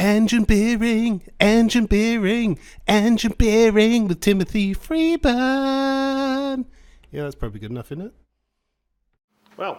EngineBEERing with Timothy Freeburn. Yeah, that's probably good enough, isn't it? Well,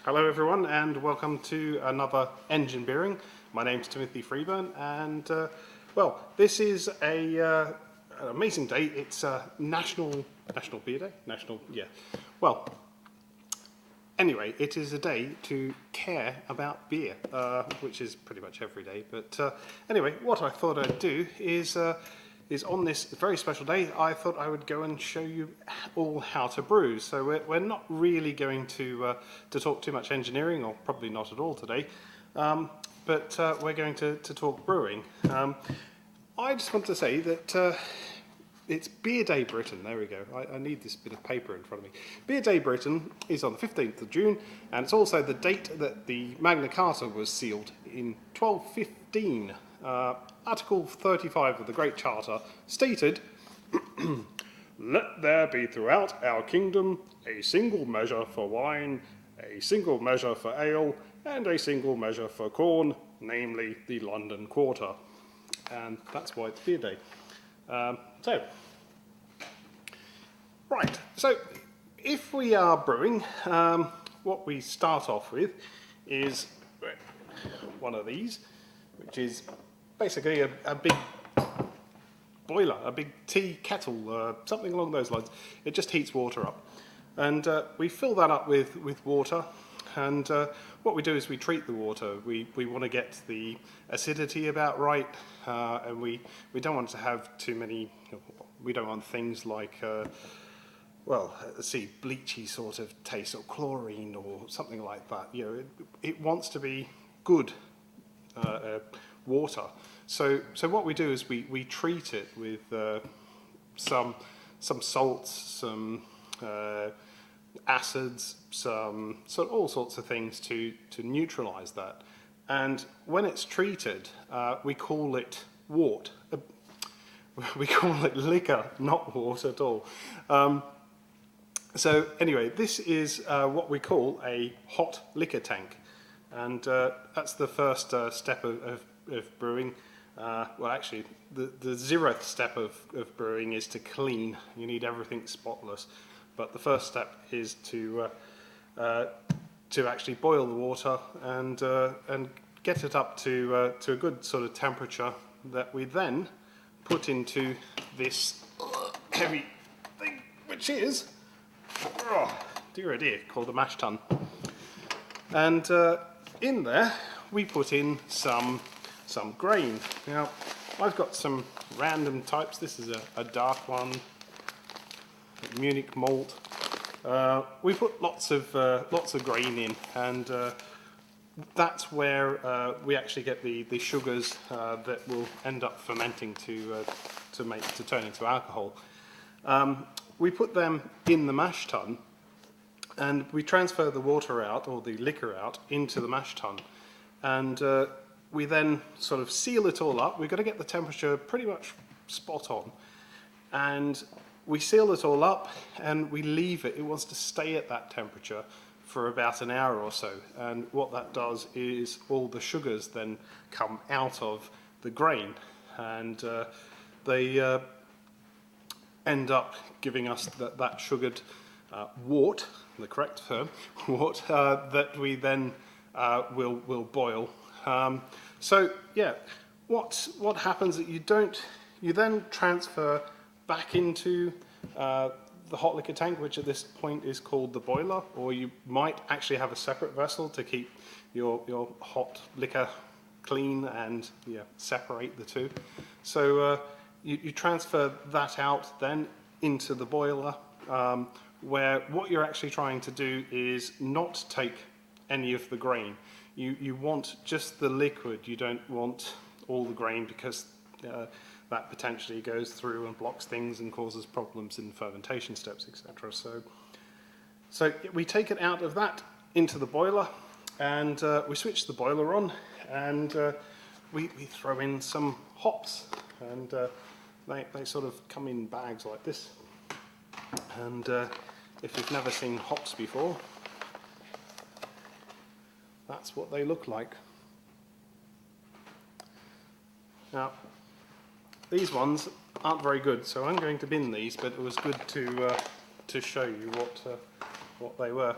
hello everyone and welcome to another EngineBEERing. My name's Timothy Freeburn and, well, this is an amazing day. It's National Beer Day? Well, anyway, it is a day to care about beer, which is pretty much every day. But anyway, what I thought I'd do is on this very special day, I thought I would go and show you all how to brew. So we're not really going to talk too much engineering, or probably not at all today, but we're going to talk brewing. I just want to say that it's Beer Day Britain. There we go. I need this bit of paper in front of me. Beer Day Britain is on the 15th of June, and it's also the date that the Magna Carta was sealed in 1215. Article 35 of the Great Charter stated, "Let there be throughout our kingdom a single measure for wine, a single measure for ale, and a single measure for corn, namely the London Quarter." And that's why it's Beer Day. So if we are brewing, what we start off with is one of these, which is basically a big boiler, a big tea kettle, something along those lines. It just heats water up. And we fill that up with water, and what we do is we treat the water. We want to get the acidity about right, and we don't want to have too many, we don't want things like, well, let's see, bleachy sort of taste, or chlorine, or something like that. You know, it wants to be good water. So what we do is we treat it with some salts, some acids, all sorts of things to neutralize that. And when it's treated, we call it wort. We call it liquor, not wort at all. So anyway, this is what we call a hot liquor tank, and that's the first step of brewing. Well, actually, the 0th step of brewing is to clean. You need everything spotless, but the first step is to actually boil the water and get it up to a good sort of temperature that we then put into this heavy thing, which is, oh, dear called a mash tun. And in there we put in some grain. Now I've got some random types. This is a dark one, Munich malt. We put lots of grain in, and that's where we actually get the sugars that will end up fermenting to turn into alcohol. We put them in the mash tun, and we transfer the water out, or the liquor out, into the mash tun, and we then sort of seal it all up. We've got to get the temperature pretty much spot on, and we seal it all up and we leave it. It wants to stay at that temperature for about an hour or so, and what that does is all the sugars then come out of the grain, and they end up giving us that sugared wort, the correct term, wort, that we then will boil. So yeah, what happens is you then transfer back into the hot liquor tank, which at this point is called the boiler, or you might actually have a separate vessel to keep your hot liquor clean and separate the two. So you transfer that out then into the boiler, where what you're actually trying to do is not take any of the grain. You want just the liquid. You don't want all the grain, because that potentially goes through and blocks things and causes problems in fermentation steps, etc. So we take it out of that into the boiler, and we switch the boiler on, and we throw in some hops, and they sort of come in bags like this. And if you've never seen hops before, that's what they look like. Now, these ones aren't very good, so I'm going to bin these, but it was good to show you what they were.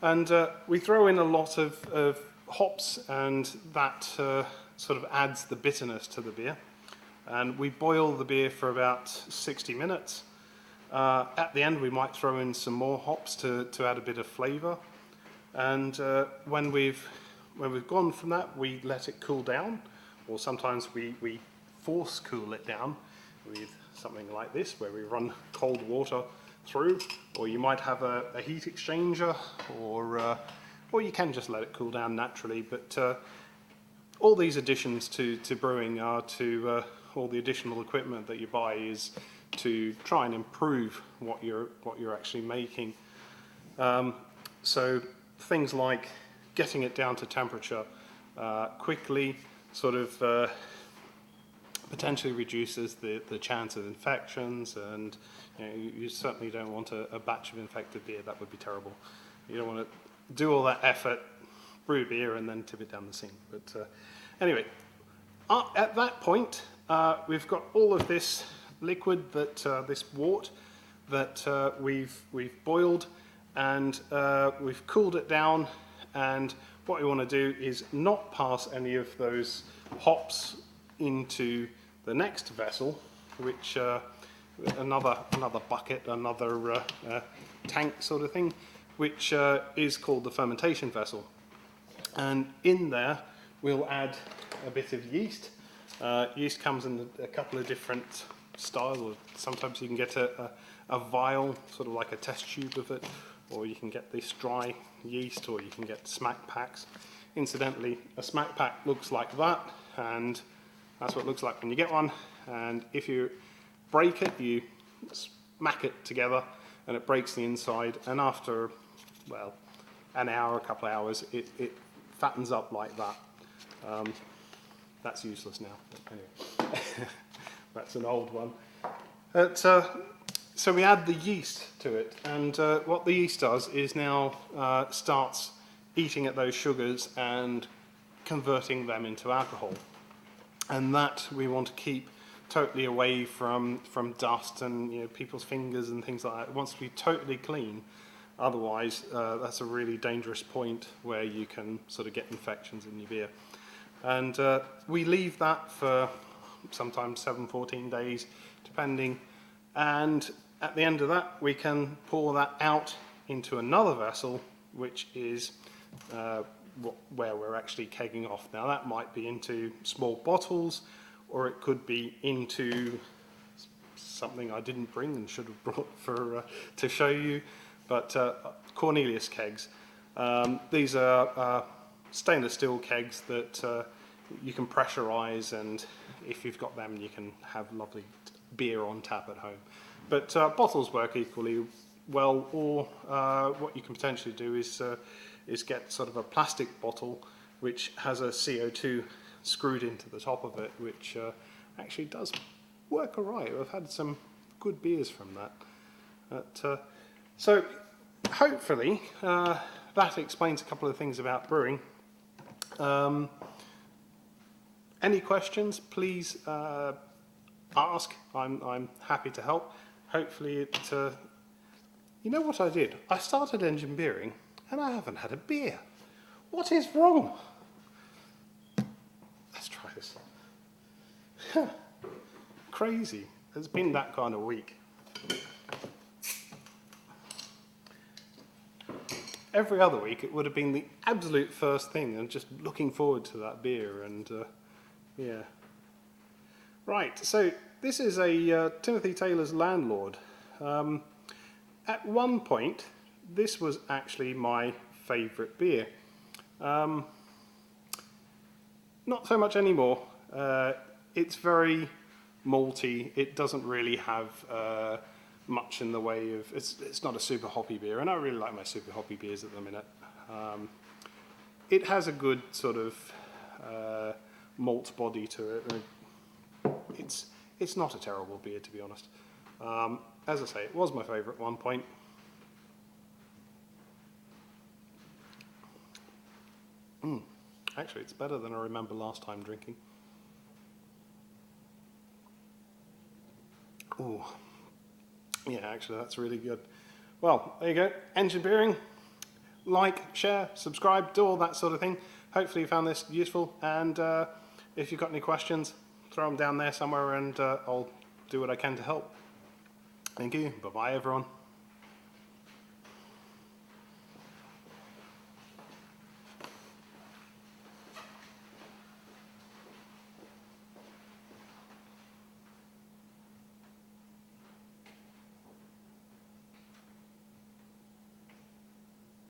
And we throw in a lot of hops, and that sort of adds the bitterness to the beer. And we boil the beer for about 60 minutes. At the end, we might throw in some more hops to add a bit of flavour. And when we've gone from that, we let it cool down, or sometimes we force cool it down with something like this, where we run cold water through, or you might have a heat exchanger, or you can just let it cool down naturally. But all these additions to brewing are all the additional equipment that you buy is to try and improve what you're actually making. So things like getting it down to temperature quickly sort of potentially reduces the chance of infections, and you certainly don't want a batch of infected beer. That would be terrible. You don't want to do all that effort, brew beer, and then tip it down the sink. But anyway, at that point, we've got all of this liquid, this wort that we've boiled, and we've cooled it down. And what we want to do is not pass any of those hops into the next vessel, which another bucket, another tank sort of thing, which is called the fermentation vessel. And in there, we'll add a bit of yeast. Yeast comes in a couple of different styles, or sometimes you can get a vial, sort of like a test tube of it, or you can get this dry yeast, or you can get smack packs. Incidentally, a smack pack looks like that, and that's what it looks like when you get one. And if you break it, you smack it together, and it breaks the inside, and after, well, an hour, a couple of hours, it fattens up like that. That's useless now, but anyway. That's an old one. So we add the yeast to it, and what the yeast does is now starts eating at those sugars and converting them into alcohol. And that we want to keep totally away from dust and people's fingers and things like that. It wants to be totally clean. Otherwise, that's a really dangerous point where you can sort of get infections in your beer. And we leave that for sometimes 7-14 days, depending. And at the end of that, we can pour that out into another vessel, which is where we're actually kegging off. Now, that might be into small bottles, or it could be into something I didn't bring and should have brought to show you, but Cornelius kegs. These are stainless steel kegs that you can pressurize, and if you've got them, you can have lovely beer on tap at home. But bottles work equally well, or what you can potentially do is get sort of a plastic bottle which has a CO2 screwed into the top of it, which actually does work all right. I've had some good beers from that. So hopefully that explains a couple of things about brewing. Any questions, please ask. I'm happy to help. Hopefully it... you know what I did? I started EngineBEERing and I haven't had a beer. What is wrong? Let's try this. Crazy. It's been that kind of week. Every other week it would have been the absolute first thing, and just looking forward to that beer, and yeah. Right, so this is a Timothy Taylor's Landlord. At one point, this was actually my favourite beer. Not so much anymore. It's very malty. It doesn't really have much in the way of... It's not a super hoppy beer, and I really like my super hoppy beers at the minute. It has a good sort of malt body to it. It's not a terrible beer, to be honest. As I say, it was my favourite at one point. Actually, it's better than I remember last time drinking. Ooh, yeah, actually that's really good. Well, there you go, EngineBEERing. Like, share, subscribe, do all that sort of thing. Hopefully you found this useful, and if you've got any questions, throw them down there somewhere, and I'll do what I can to help. Thank you. Bye-bye, everyone.